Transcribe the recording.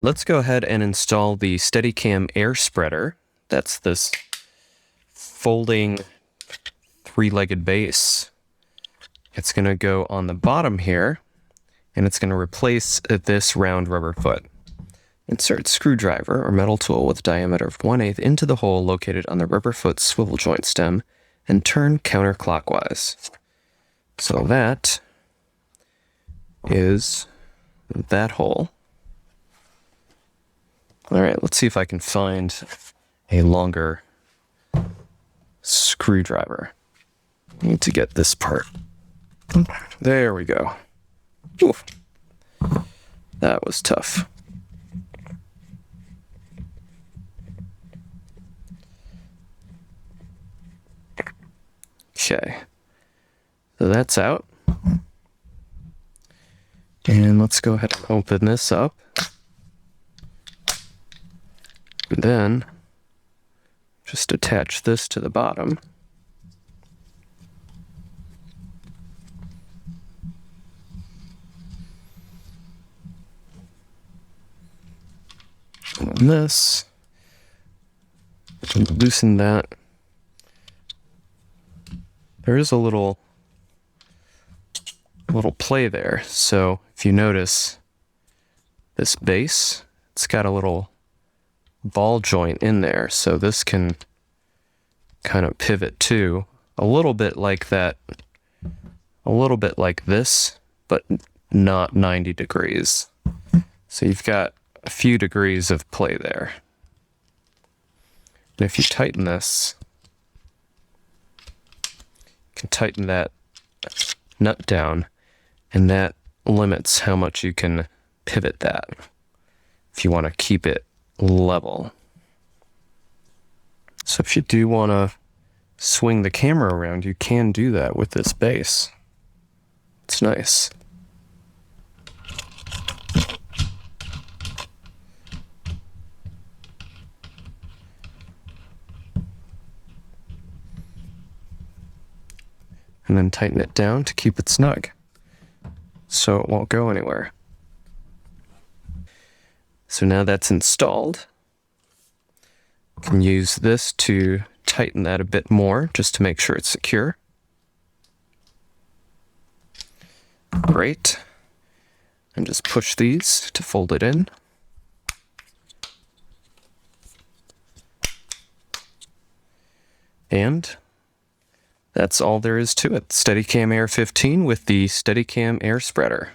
Let's go ahead and install the Steadicam Airspreader. That's this folding three-legged base. It's going to go on the bottom here, and it's going to replace this round rubber foot. Insert screwdriver or metal tool with diameter of 1/8 into the hole located on the rubber foot swivel joint stem and turn counterclockwise. So that is that hole. All right, let's see if I can find a longer screwdriver. I need to get this part. There we go. Oof. That was tough. Okay, so that's out. And let's go ahead and open this up. And then just attach this to the bottom. And then this, and loosen that. There is a little play there. So if you notice this base, it's got a little ball joint in there. So this can kind of pivot too, a little bit like that, a little bit like this, but not 90 degrees. So you've got a few degrees of play there. And if you tighten this, you can tighten that nut down, and that limits how much you can pivot that if you want to keep it level. So if you do want to swing the camera around, you can do that with this base. It's nice. And then tighten it down to keep it snug, so it won't go anywhere. So now that's installed, you can use this to tighten that a bit more, just to make sure it's secure. Great. And just push these to fold it in. And that's all there is to it. Steadicam Air-15 with the Steadicam Airspreader.